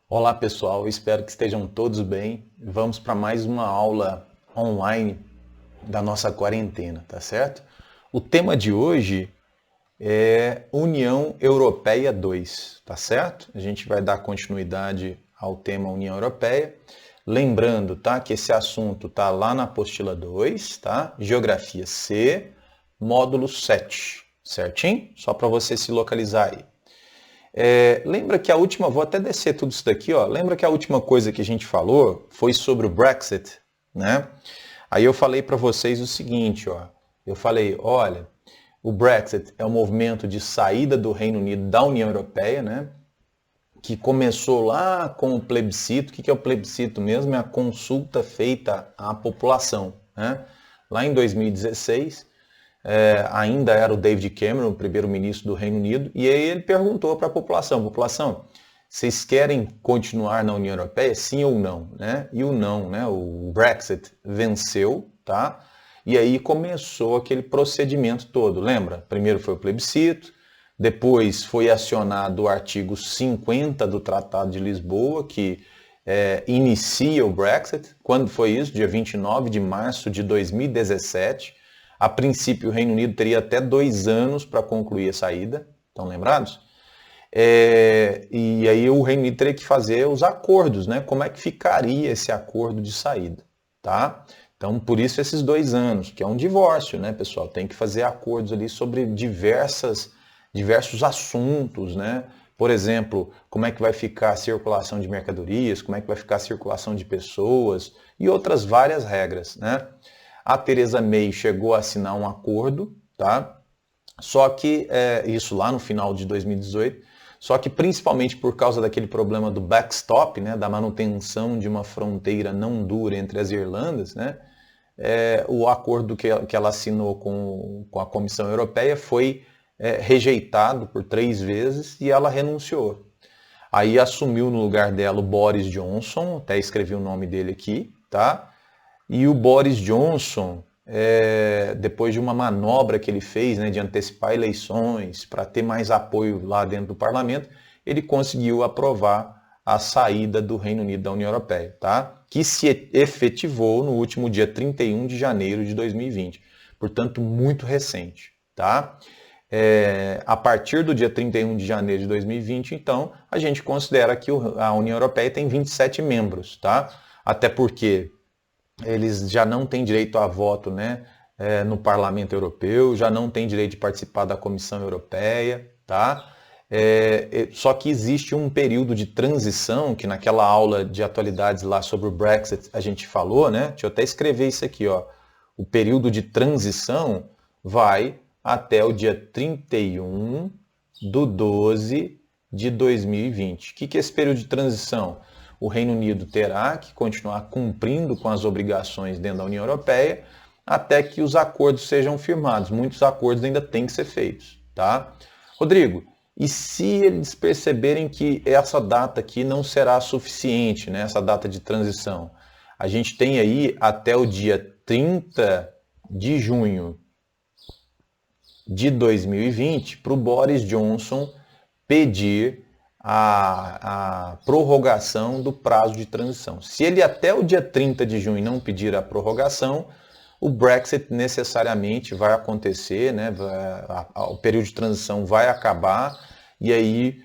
Olá pessoal, espero que estejam todos bem. Vamos para mais uma aula online da nossa quarentena, tá certo? O tema de hoje é União Europeia 2, tá certo? A gente vai dar continuidade ao tema União Europeia. Lembrando, tá, que esse assunto tá lá na apostila 2, tá? Geografia C, módulo 7, certinho? Só para você se localizar aí. Lembra que a última, vou até descer tudo isso daqui, ó. Lembra que a última coisa que a gente falou foi sobre o Brexit, né? Aí eu falei para vocês o seguinte, ó. Eu falei, olha, o Brexit é um movimento de saída do Reino Unido da União Europeia, né? Que começou lá com o plebiscito. O que é o plebiscito mesmo? É a consulta feita à população, né? Lá em 2016, ainda era o David Cameron, o primeiro-ministro do Reino Unido, e aí ele perguntou para a população, vocês querem continuar na União Europeia, sim ou não? Né? E o não, né? O Brexit venceu, tá? E aí começou aquele procedimento todo, lembra? Primeiro foi o plebiscito, depois foi acionado o artigo 50 do Tratado de Lisboa, que inicia o Brexit. Quando foi isso? Dia 29 de março de 2017. A princípio, o Reino Unido teria até 2 anos para concluir a saída, estão lembrados? E aí o Reino Unido teria que fazer os acordos, né? Como é que ficaria esse acordo de saída, tá? Então, por isso esses 2 anos, que é um divórcio, né, pessoal? Tem que fazer acordos ali sobre diversos assuntos, né? Por exemplo, como é que vai ficar a circulação de mercadorias, como é que vai ficar a circulação de pessoas e outras várias regras, né? A Theresa May chegou a assinar um acordo, tá? Só que, isso lá no final de 2018, só que principalmente por causa daquele problema do backstop, né, da manutenção de uma fronteira não dura entre as Irlandas, né, o acordo que ela assinou com a Comissão Europeia foi rejeitado por 3 vezes e ela renunciou. Aí assumiu no lugar dela o Boris Johnson, até escrevi o nome dele aqui, tá? E o Boris Johnson, depois de uma manobra que ele fez, né, de antecipar eleições para ter mais apoio lá dentro do parlamento, ele conseguiu aprovar a saída do Reino Unido da União Europeia, tá? Que se efetivou no último dia 31 de janeiro de 2020. Portanto, muito recente, tá? A partir do dia 31 de janeiro de 2020, então, a gente considera que a União Europeia tem 27 membros, tá? Até porque eles já não têm direito a voto, né, no Parlamento Europeu, já não têm direito de participar da Comissão Europeia, tá? Só que existe um período de transição, que naquela aula de atualidades lá sobre o Brexit a gente falou, né? Deixa eu até escrever isso aqui, ó. O período de transição vai até o dia 31 de 12 de 2020. O que é esse período de transição? O Reino Unido terá que continuar cumprindo com as obrigações dentro da União Europeia até que os acordos sejam firmados. Muitos acordos ainda têm que ser feitos, tá? Rodrigo, e se eles perceberem que essa data aqui não será suficiente, né, essa data de transição? A gente tem aí até o dia 30 de junho de 2020 para o Boris Johnson pedir a prorrogação do prazo de transição. Se ele até o dia 30 de junho não pedir a prorrogação, o Brexit necessariamente vai acontecer, né? O período de transição vai acabar e aí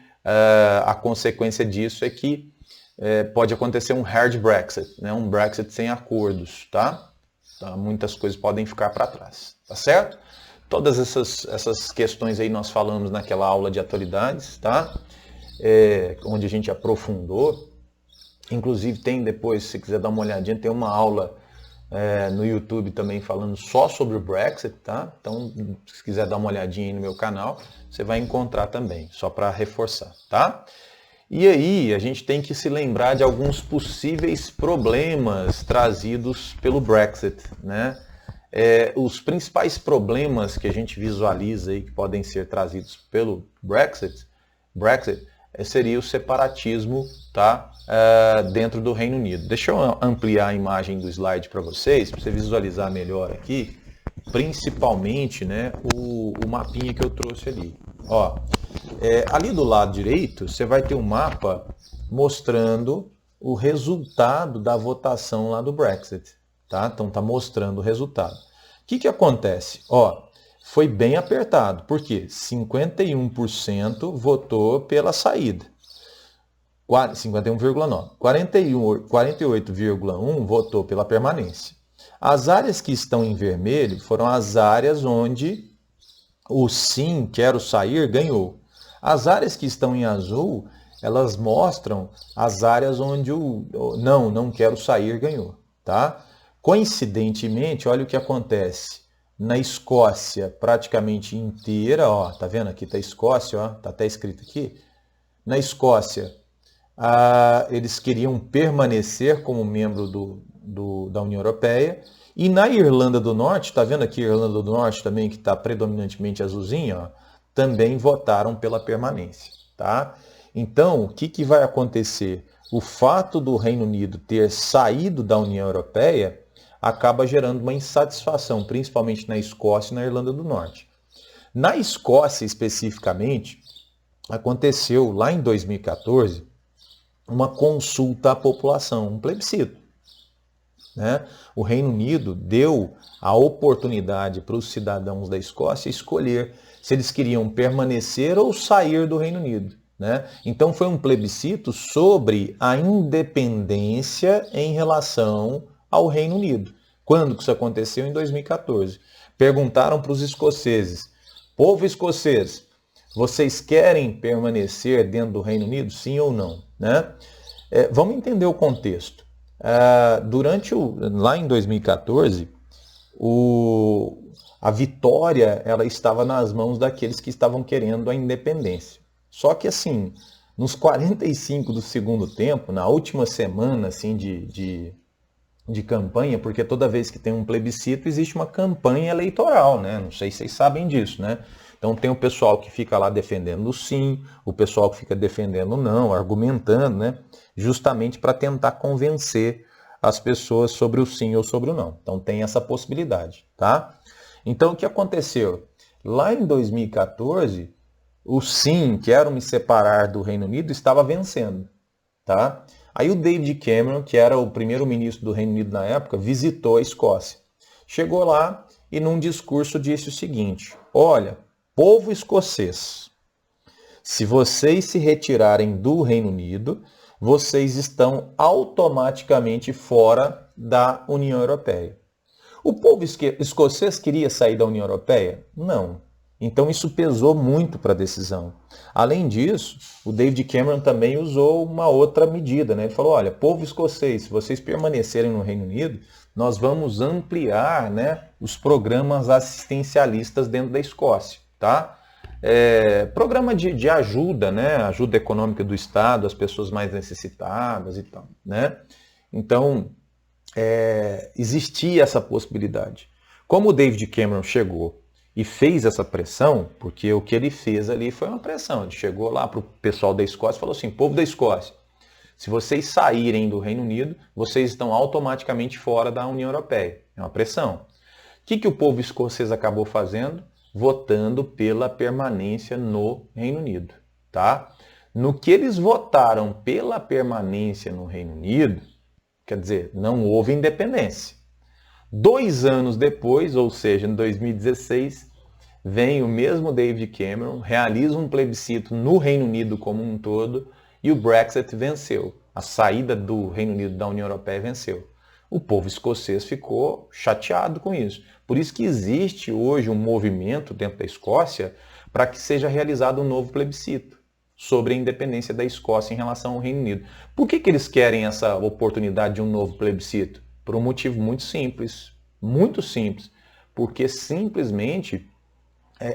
a consequência disso é que pode acontecer um hard Brexit, né? Um Brexit sem acordos, tá? Então, muitas coisas podem ficar para trás, tá certo? Todas essas questões aí nós falamos naquela aula de atualidades, tá? Onde a gente aprofundou. Inclusive tem depois, se quiser dar uma olhadinha, tem uma aula no YouTube também falando só sobre o Brexit, tá? Então, se quiser dar uma olhadinha aí no meu canal, você vai encontrar também, só para reforçar, tá? E aí, a gente tem que se lembrar de alguns possíveis problemas trazidos pelo Brexit, né? Os principais problemas que a gente visualiza aí que podem ser trazidos pelo Brexit seria o separatismo, tá? Dentro do Reino Unido. Deixa eu ampliar a imagem do slide para vocês, para você visualizar melhor aqui, principalmente, né, o mapinha que eu trouxe ali. Ó, ali do lado direito, você vai ter um mapa mostrando o resultado da votação lá do Brexit. Tá? Então está mostrando o resultado. O que acontece? Ó, foi bem apertado. Por quê? 51% votou pela saída. 51,9%. 48,1% votou pela permanência. As áreas que estão em vermelho foram as áreas onde o sim, quero sair, ganhou. As áreas que estão em azul, elas mostram as áreas onde o não quero sair, ganhou. Tá? Coincidentemente, olha o que acontece. Na Escócia, praticamente inteira, ó, tá vendo aqui, tá Escócia, ó, tá até escrito aqui. Na Escócia, eles queriam permanecer como membro da União Europeia. E na Irlanda do Norte, tá vendo aqui a Irlanda do Norte também, que está predominantemente azulzinha, ó, também votaram pela permanência. Tá? Então, o que vai acontecer? O fato do Reino Unido ter saído da União Europeia acaba gerando uma insatisfação, principalmente na Escócia e na Irlanda do Norte. Na Escócia, especificamente, aconteceu lá em 2014 uma consulta à população, um plebiscito. Né? O Reino Unido deu a oportunidade para os cidadãos da Escócia escolher se eles queriam permanecer ou sair do Reino Unido. Né? Então foi um plebiscito sobre a independência em relação ao Reino Unido. Quando que isso aconteceu? Em 2014. Perguntaram para os escoceses, povo escocês, vocês querem permanecer dentro do Reino Unido, sim ou não? Né? Vamos entender o contexto. Lá em 2014, a vitória ela estava nas mãos daqueles que estavam querendo a independência. Só que assim, nos 45 do segundo tempo, na última semana assim, de campanha, porque toda vez que tem um plebiscito existe uma campanha eleitoral, né? Não sei se vocês sabem disso, né? Então tem o pessoal que fica lá defendendo o sim, o pessoal que fica defendendo o não, argumentando, né? Justamente para tentar convencer as pessoas sobre o sim ou sobre o não. Então tem essa possibilidade, tá? Então o que aconteceu? Lá em 2014, o sim, quero me separar do Reino Unido, estava vencendo, tá? Aí o David Cameron, que era o primeiro-ministro do Reino Unido na época, visitou a Escócia. Chegou lá e num discurso disse o seguinte, olha, povo escocês, se vocês se retirarem do Reino Unido, vocês estão automaticamente fora da União Europeia. O povo escocês queria sair da União Europeia? Não. Então isso pesou muito para a decisão. Além disso, o David Cameron também usou uma outra medida. Né? Ele falou, olha, povo escocês, se vocês permanecerem no Reino Unido, nós vamos ampliar, né, os programas assistencialistas dentro da Escócia. Tá? Programa de ajuda, né? Ajuda econômica do Estado, as pessoas mais necessitadas e tal. Né? Então, existia essa possibilidade. Como o David Cameron chegou e fez essa pressão, porque o que ele fez ali foi uma pressão. Ele chegou lá para o pessoal da Escócia e falou assim, povo da Escócia, se vocês saírem do Reino Unido, vocês estão automaticamente fora da União Europeia. É uma pressão. O que o povo escocês acabou fazendo? Votando pela permanência no Reino Unido. Tá? No que eles votaram pela permanência no Reino Unido, quer dizer, não houve independência. 2 anos depois, ou seja, em 2016, vem o mesmo David Cameron, realiza um plebiscito no Reino Unido como um todo e o Brexit venceu. A saída do Reino Unido da União Europeia venceu. O povo escocês ficou chateado com isso. Por isso que existe hoje um movimento dentro da Escócia para que seja realizado um novo plebiscito sobre a independência da Escócia em relação ao Reino Unido. Por que eles querem essa oportunidade de um novo plebiscito? Por um motivo muito simples, porque simplesmente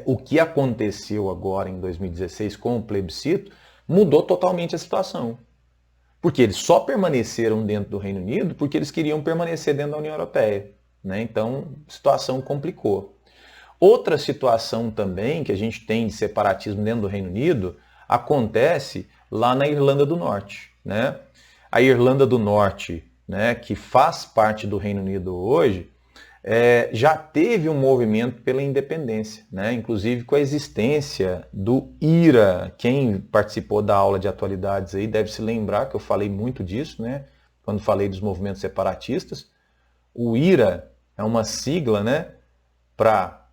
o que aconteceu agora em 2016 com o plebiscito mudou totalmente a situação. Porque eles só permaneceram dentro do Reino Unido porque eles queriam permanecer dentro da União Europeia. Né? Então, a situação complicou. Outra situação também que a gente tem de separatismo dentro do Reino Unido acontece lá na Irlanda do Norte. Né? A Irlanda do Norte, né, que faz parte do Reino Unido hoje, já teve um movimento pela independência, né? Inclusive com a existência do IRA. Quem participou da aula de atualidades aí deve se lembrar que eu falei muito disso, né? Quando falei dos movimentos separatistas. O IRA é uma sigla, né, para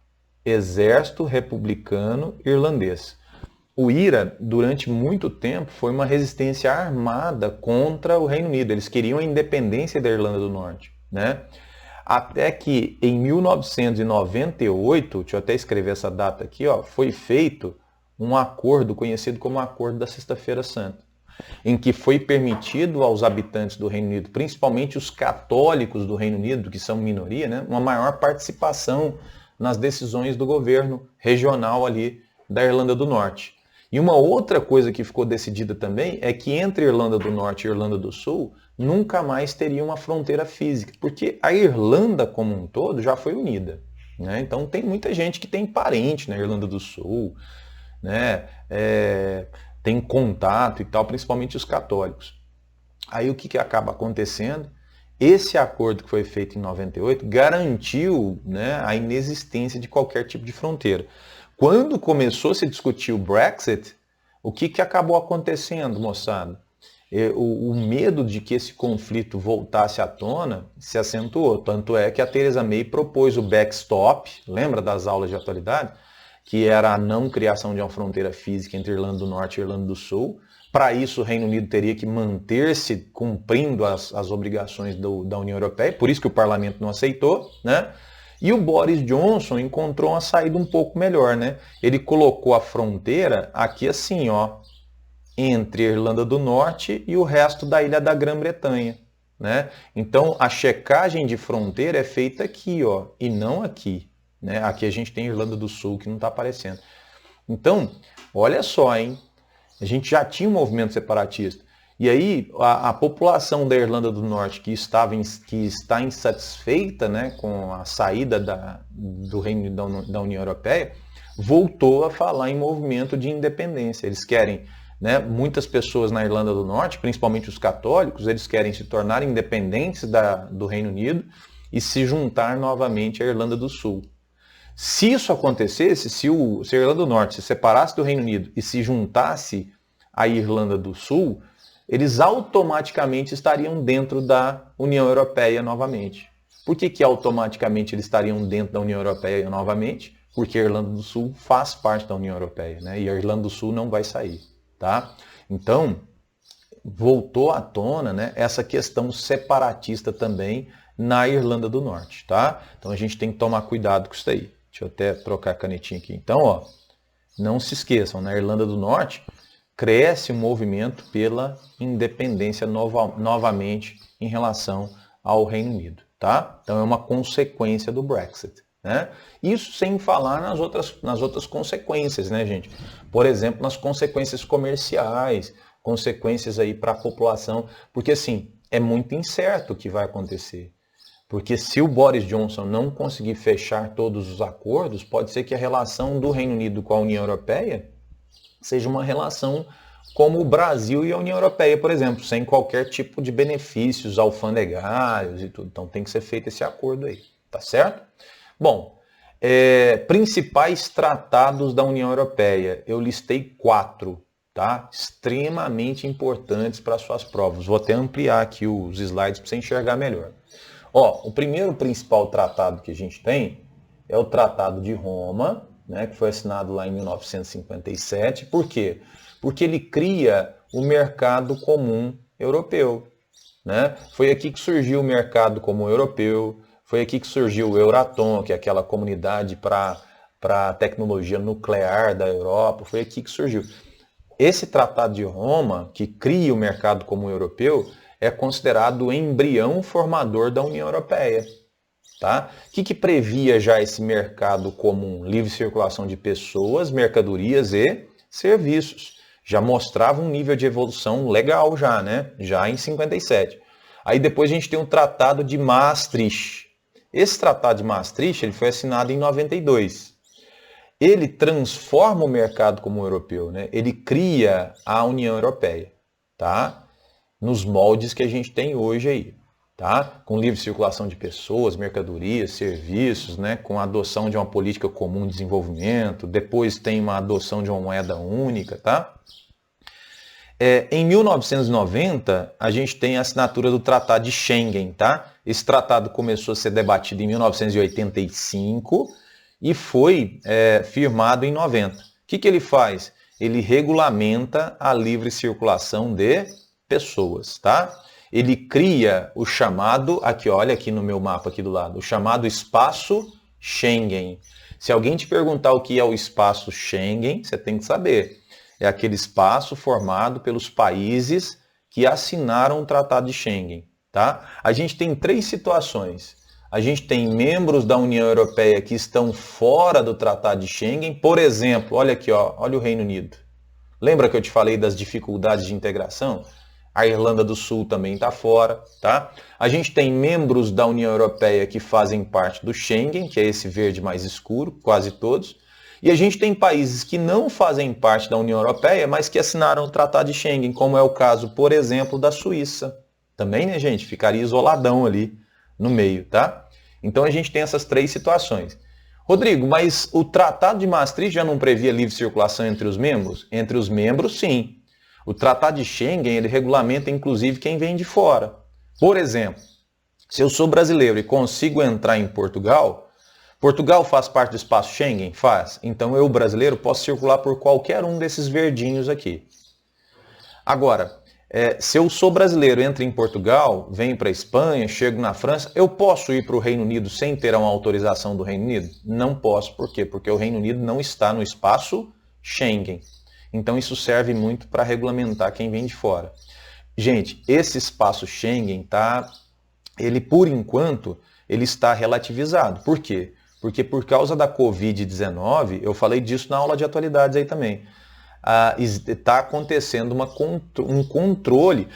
Exército Republicano Irlandês. O IRA, durante muito tempo, foi uma resistência armada contra o Reino Unido. Eles queriam a independência da Irlanda do Norte, né? Até que em 1998, deixa eu até escrever essa data aqui, ó, foi feito um acordo conhecido como Acordo da Sexta-feira Santa, em que foi permitido aos habitantes do Reino Unido, principalmente os católicos do Reino Unido, que são minoria, né, uma maior participação nas decisões do governo regional ali da Irlanda do Norte. E uma outra coisa que ficou decidida também é que entre Irlanda do Norte e Irlanda do Sul nunca mais teria uma fronteira física, porque a Irlanda como um todo já foi unida, né? Então tem muita gente que tem parente na Irlanda do Sul, né? Tem contato e tal, principalmente os católicos. Aí o que acaba acontecendo? Esse acordo que foi feito em 98 garantiu, né, a inexistência de qualquer tipo de fronteira. Quando começou a se discutir o Brexit, o que acabou acontecendo, moçada? O medo de que esse conflito voltasse à tona se acentuou. Tanto é que a Theresa May propôs o backstop, lembra das aulas de atualidade? Que era a não criação de uma fronteira física entre Irlanda do Norte e Irlanda do Sul. Para isso, o Reino Unido teria que manter-se cumprindo as obrigações da União Europeia, por isso que o parlamento não aceitou, né? E o Boris Johnson encontrou uma saída um pouco melhor, né? Ele colocou a fronteira aqui assim, ó, entre a Irlanda do Norte e o resto da ilha da Grã-Bretanha, né? Então, a checagem de fronteira é feita aqui, ó, e não aqui, né? Aqui a gente tem Irlanda do Sul, que não está aparecendo. Então, olha só, hein? A gente já tinha um movimento separatista. E aí, a população da Irlanda do Norte, que está insatisfeita, né, com a saída do Reino Unido da União Europeia, voltou a falar em movimento de independência. Eles querem, né, muitas pessoas na Irlanda do Norte, principalmente os católicos, eles querem se tornar independentes do Reino Unido e se juntar novamente à Irlanda do Sul. Se isso acontecesse, se a Irlanda do Norte se separasse do Reino Unido e se juntasse à Irlanda do Sul, eles automaticamente estariam dentro da União Europeia novamente. Por que automaticamente eles estariam dentro da União Europeia novamente? Porque a Irlanda do Sul faz parte da União Europeia, né? E a Irlanda do Sul não vai sair, tá? Então, voltou à tona, né, essa questão separatista também na Irlanda do Norte, tá? Então a gente tem que tomar cuidado com isso aí. Deixa eu até trocar a canetinha aqui. Então, ó, não se esqueçam, na Irlanda do Norte cresce um movimento pela independência novamente em relação ao Reino Unido, tá? Então é uma consequência do Brexit, né? Isso sem falar nas outras consequências, né, gente? Por exemplo, nas consequências comerciais, consequências aí para a população, porque assim, é muito incerto o que vai acontecer. Porque se o Boris Johnson não conseguir fechar todos os acordos, pode ser que a relação do Reino Unido com a União Europeia seja uma relação como o Brasil e a União Europeia, por exemplo, sem qualquer tipo de benefícios alfandegários e tudo. Então tem que ser feito esse acordo aí, tá certo? Bom, principais tratados da União Europeia. Eu listei 4, tá? Extremamente importantes para suas provas. Vou até ampliar aqui os slides para você enxergar melhor. Ó, o primeiro principal tratado que a gente tem é o Tratado de Roma, né, que foi assinado lá em 1957. Por quê? Porque ele cria o mercado comum europeu, né? Foi aqui que surgiu o mercado comum europeu, foi aqui que surgiu o Euratom, que é aquela comunidade para a tecnologia nuclear da Europa, foi aqui que surgiu. Esse Tratado de Roma, que cria o mercado comum europeu, é considerado o embrião formador da União Europeia. Tá? O que previa já esse mercado comum? Livre circulação de pessoas, mercadorias e serviços. Já mostrava um nível de evolução legal já, né? Já em 57. Aí depois a gente tem o Tratado de Maastricht. Esse Tratado de Maastricht ele foi assinado em 92. Ele transforma o mercado comum europeu, né? Ele cria a União Europeia, tá? Nos moldes que a gente tem hoje aí. tá? Com livre circulação de pessoas, mercadorias, serviços, né? Com a adoção de uma política comum de desenvolvimento, depois tem uma adoção de uma moeda única, tá? Em 1990, a gente tem a assinatura do Tratado de Schengen, tá? Esse tratado começou a ser debatido em 1985 e foi firmado em 90. O que ele faz? Ele regulamenta a livre circulação de pessoas, tá? Ele cria o chamado, aqui olha aqui no meu mapa aqui do lado, o chamado espaço Schengen. Se alguém te perguntar o que é o espaço Schengen, você tem que saber. É aquele espaço formado pelos países que assinaram o Tratado de Schengen, tá? A gente tem 3 situações. A gente tem membros da União Europeia que estão fora do Tratado de Schengen. Por exemplo, olha aqui, ó, olha o Reino Unido. Lembra que eu te falei das dificuldades de integração? A Irlanda do Sul também está fora, tá? A gente tem membros da União Europeia que fazem parte do Schengen, que é esse verde mais escuro, quase todos. E a gente tem países que não fazem parte da União Europeia, mas que assinaram o Tratado de Schengen, como é o caso, por exemplo, da Suíça. Também, né, gente? Ficaria isoladão ali no meio, tá? Então a gente tem essas 3 situações. Rodrigo, mas o Tratado de Maastricht já não previa livre circulação entre os membros? Entre os membros, sim. O Tratado de Schengen, ele regulamenta, inclusive, quem vem de fora. Por exemplo, se eu sou brasileiro e consigo entrar em Portugal... Portugal faz parte do espaço Schengen? Faz. Então eu, brasileiro, posso circular por qualquer um desses verdinhos aqui. Agora, se eu sou brasileiro, entro em Portugal, venho para a Espanha, chego na França, eu posso ir para o Reino Unido sem ter uma autorização do Reino Unido? Não posso. Por quê? Porque o Reino Unido não está no espaço Schengen. Então isso serve muito para regulamentar quem vem de fora. Gente, esse espaço Schengen, ele por enquanto, ele está relativizado. Por quê? Porque por causa da Covid-19, eu falei disso na aula de atualidades aí também, está acontecendo um controle,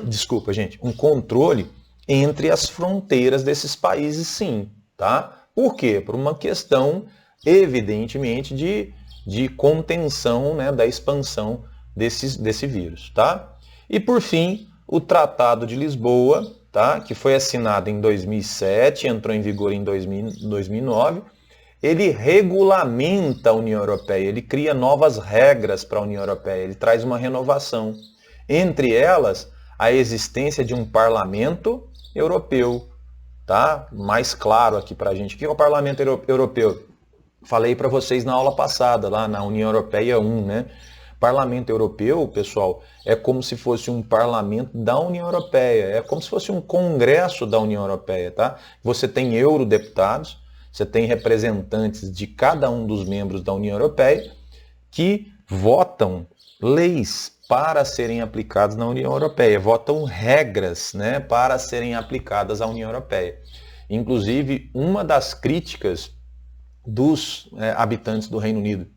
desculpa gente, um controle entre as fronteiras desses países sim, tá? Por quê? Por uma questão, evidentemente, de contenção, né, da expansão desse vírus, tá? E por fim, o Tratado de Lisboa, tá? Que foi assinado em 2007, entrou em vigor em 2009, ele regulamenta a União Europeia, ele cria novas regras para a União Europeia, ele traz uma renovação. Entre elas, a existência de um parlamento europeu, tá? Mais claro aqui para a gente. O que é o parlamento europeu? Falei para vocês na aula passada, lá na União Europeia 1, né? Parlamento Europeu, pessoal, é como se fosse um parlamento da União Europeia, é como se fosse um congresso da União Europeia, tá? Você tem eurodeputados, você tem representantes de cada um dos membros da União Europeia que votam leis para serem aplicadas na União Europeia, votam regras, né, para serem aplicadas à União Europeia. Inclusive, uma das críticas dos habitantes do Reino Unido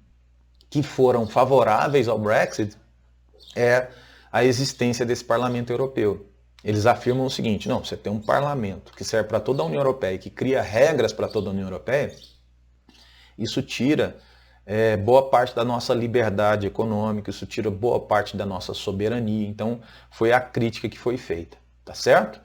que foram favoráveis ao Brexit é a existência desse parlamento europeu. Eles afirmam o seguinte: não, você tem um parlamento que serve para toda a União Europeia, que cria regras para toda a União Europeia, isso tira boa parte da nossa liberdade econômica, isso tira boa parte da nossa soberania. Então, foi a crítica que foi feita, tá certo?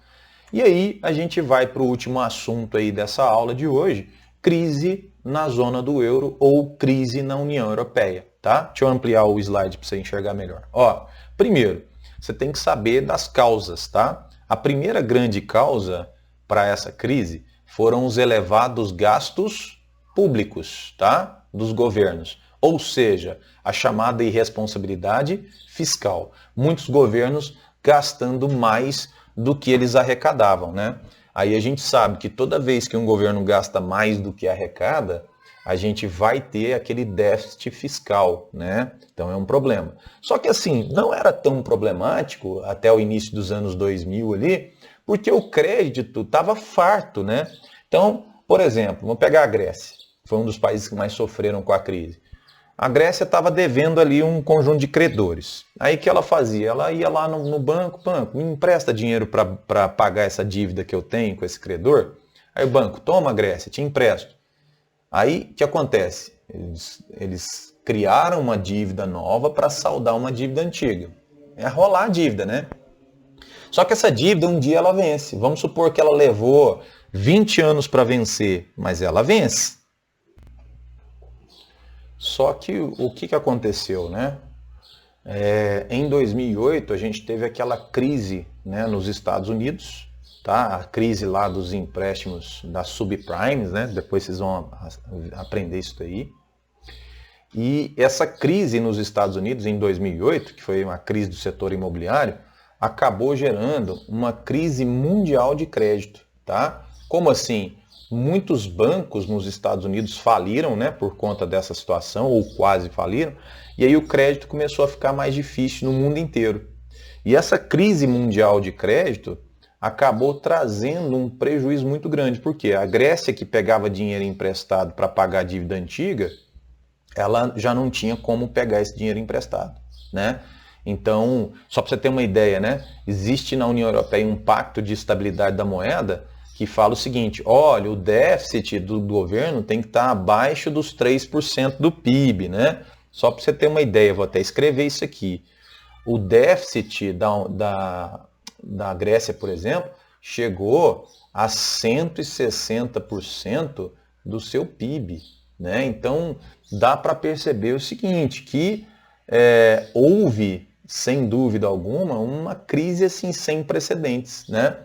E aí, a gente vai para o último assunto aí dessa aula de hoje, crise na zona do euro ou crise na União Europeia, tá? Deixa eu ampliar o slide para você enxergar melhor. Ó, primeiro, você tem que saber das causas, tá? A primeira grande causa para essa crise foram os elevados gastos públicos, tá? Dos governos. Ou seja, a chamada irresponsabilidade fiscal. Muitos governos gastando mais do que eles arrecadavam, né? Aí a gente sabe que toda vez que um governo gasta mais do que arrecada, a gente vai ter aquele déficit fiscal, né? Então é um problema. Só que assim, não era tão problemático até o início dos anos 2000 ali, porque o crédito estava farto, né? Então, por exemplo, vamos pegar a Grécia, foi um dos países que mais sofreram com a crise. A Grécia estava devendo ali um conjunto de credores. Aí o que ela fazia? Ela ia lá no banco, me empresta dinheiro para pagar essa dívida que eu tenho com esse credor. Aí o banco, toma Grécia, te empresto. Aí o que acontece? Eles criaram uma dívida nova para saldar uma dívida antiga. É rolar a dívida, né? Só que essa dívida um dia ela vence. Vamos supor que ela levou 20 anos para vencer, mas ela vence. Só que o que aconteceu, né? Em 2008 a gente teve aquela crise, né, nos Estados Unidos, tá? A crise lá dos empréstimos das subprimes, né? Depois vocês vão aprender isso aí. E essa crise nos Estados Unidos em 2008, que foi uma crise do setor imobiliário, acabou gerando uma crise mundial de crédito, tá? Como assim? Muitos bancos nos Estados Unidos faliram, né, por conta dessa situação, ou quase faliram, e aí o crédito começou a ficar mais difícil no mundo inteiro. E essa crise mundial de crédito acabou trazendo um prejuízo muito grande, porque a Grécia, que pegava dinheiro emprestado para pagar a dívida antiga, ela já não tinha como pegar esse dinheiro emprestado, né? Então, só para você ter uma ideia, né? Existe na União Europeia um pacto de estabilidade da moeda que fala o seguinte: olha, o déficit do governo tem que estar abaixo dos 3% do PIB, né? Só para você ter uma ideia, vou até escrever isso aqui. O déficit da Grécia, por exemplo, chegou a 160% do seu PIB, né? Então, dá para perceber o seguinte, que houve, sem dúvida alguma, uma crise assim, sem precedentes, né?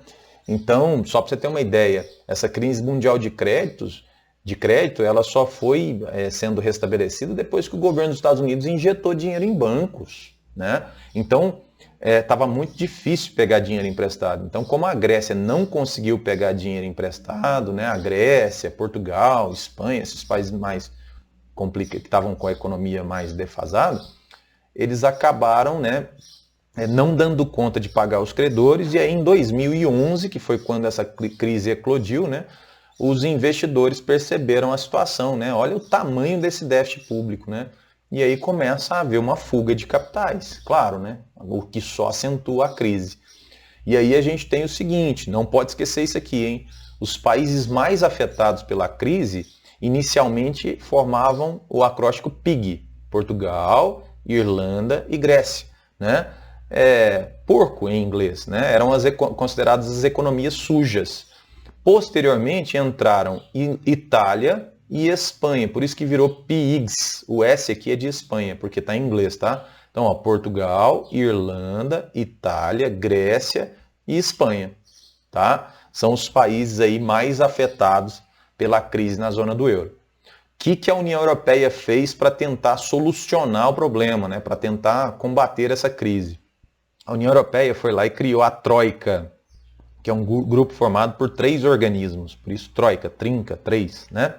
Então, só para você ter uma ideia, essa crise mundial de crédito, ela só foi sendo restabelecida depois que o governo dos Estados Unidos injetou dinheiro em bancos, né? Então, estava muito difícil pegar dinheiro emprestado. Então, como a Grécia não conseguiu pegar dinheiro emprestado, né? A Grécia, Portugal, Espanha, esses países mais complicados, que estavam com a economia mais defasada, eles acabaram, né, não dando conta de pagar os credores, e aí em 2011, que foi quando essa crise eclodiu, né, os investidores perceberam a situação, né? Olha o tamanho desse déficit público, né? E aí começa a haver uma fuga de capitais, claro, né? O que só acentua a crise. E aí a gente tem o seguinte, não pode esquecer isso aqui, hein? Os países mais afetados pela crise inicialmente formavam o acróstico PIG, Portugal, Irlanda e Grécia, né? Porco em inglês, né? Eram consideradas as economias sujas. Posteriormente entraram Itália e Espanha, por isso que virou PIGS. O S aqui é de Espanha, porque está em inglês, tá? Então, ó, Portugal, Irlanda, Itália, Grécia e Espanha, tá? São os países aí mais afetados pela crise na zona do euro. O que a União Europeia fez para tentar solucionar o problema, né? Para tentar combater essa crise? A União Europeia foi lá e criou a Troika, que é um grupo formado por 3 organismos, por isso Troika, trinca, 3, né?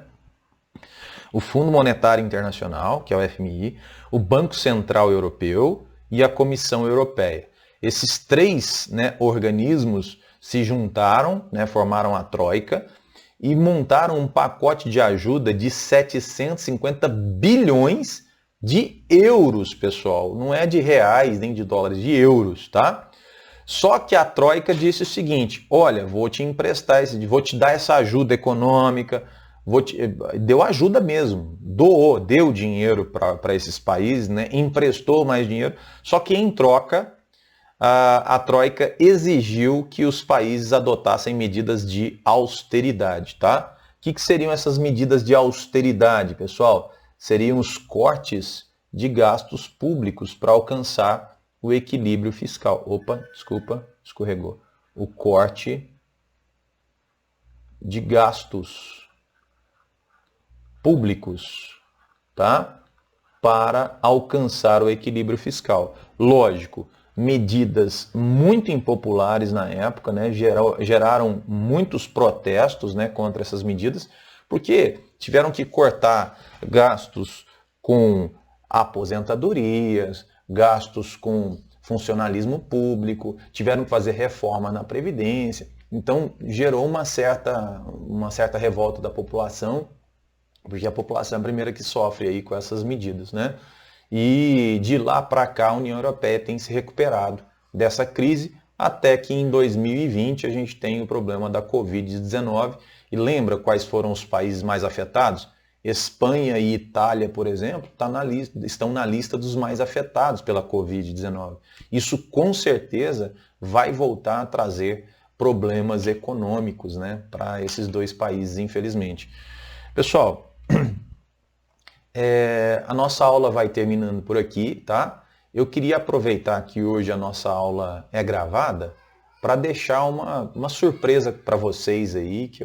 O Fundo Monetário Internacional, que é o FMI, o Banco Central Europeu e a Comissão Europeia. Esses 3, né, organismos se juntaram, né, formaram a Troika e montaram um pacote de ajuda de 750 bilhões de euros, pessoal. Não é de reais nem de dólares, de euros, tá? Só que a Troika disse o seguinte: olha, vou te emprestar, vou te dar essa ajuda econômica, deu ajuda mesmo, deu dinheiro para esses países, né? Emprestou mais dinheiro, só que em troca a Troika exigiu que os países adotassem medidas de austeridade, tá? O que seriam essas medidas de austeridade, pessoal? Seriam os cortes de gastos públicos para alcançar o equilíbrio fiscal. Opa, desculpa, escorregou. O corte de gastos públicos, tá? Para alcançar o equilíbrio fiscal. Lógico, medidas muito impopulares na época, né? Geraram muitos protestos, né, contra essas medidas, porque tiveram que cortar gastos com aposentadorias, gastos com funcionalismo público, tiveram que fazer reforma na Previdência. Então, gerou uma certa revolta da população, porque a população é a primeira que sofre aí com essas medidas, né? E de lá para cá a União Europeia tem se recuperado dessa crise, até que em 2020 a gente tem o problema da Covid-19. E lembra quais foram os países mais afetados? Espanha e Itália, por exemplo, estão na lista dos mais afetados pela Covid-19. Isso com certeza vai voltar a trazer problemas econômicos, né, para esses dois países, infelizmente. Pessoal, a nossa aula vai terminando por aqui, tá? Eu queria aproveitar que hoje a nossa aula é gravada para deixar uma surpresa para vocês aí, que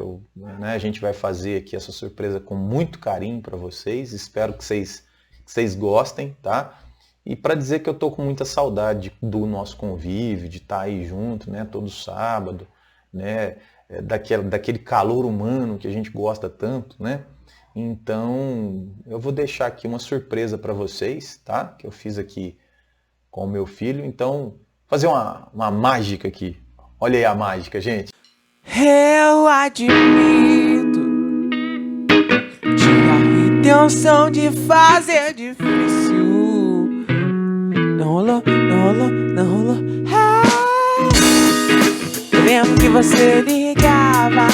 a gente vai fazer aqui essa surpresa com muito carinho para vocês. Espero que vocês gostem, tá? E para dizer que eu tô com muita saudade do nosso convívio, de estar aí junto, né, todo sábado, né, daquele calor humano que a gente gosta tanto, né? Então, eu vou deixar aqui uma surpresa para vocês, tá? Que eu fiz aqui com o meu filho. Então, fazer uma mágica aqui. Olha aí a mágica, gente. Eu admito, tinha a intenção de fazer difícil. Não rolou, não rolou, não rolou. Eu lembro que você ligava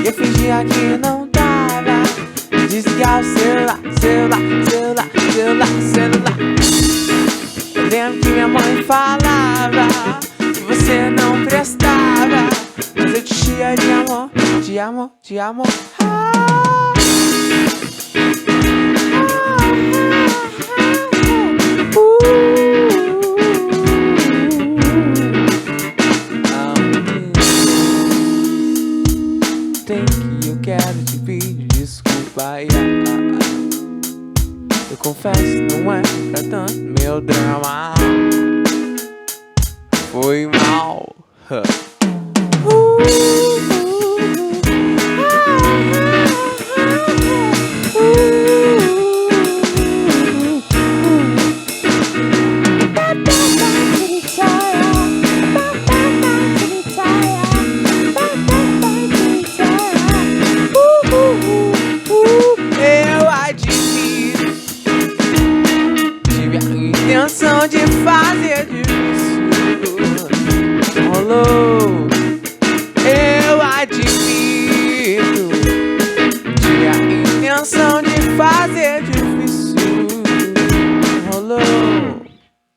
e eu fingia que não tava. Desligava o celular, celular. Eu lembro que minha mãe falava que você não prestava, mas eu te enchia de amor, de amor, de amor. Tem que eu quero te pedir desculpa, eu confesso, não é pra tanto meu drama. Foi mal. Eu admito, tive a intenção de fazer difícil. Rolou. Eu admito, tive a intenção de fazer difícil.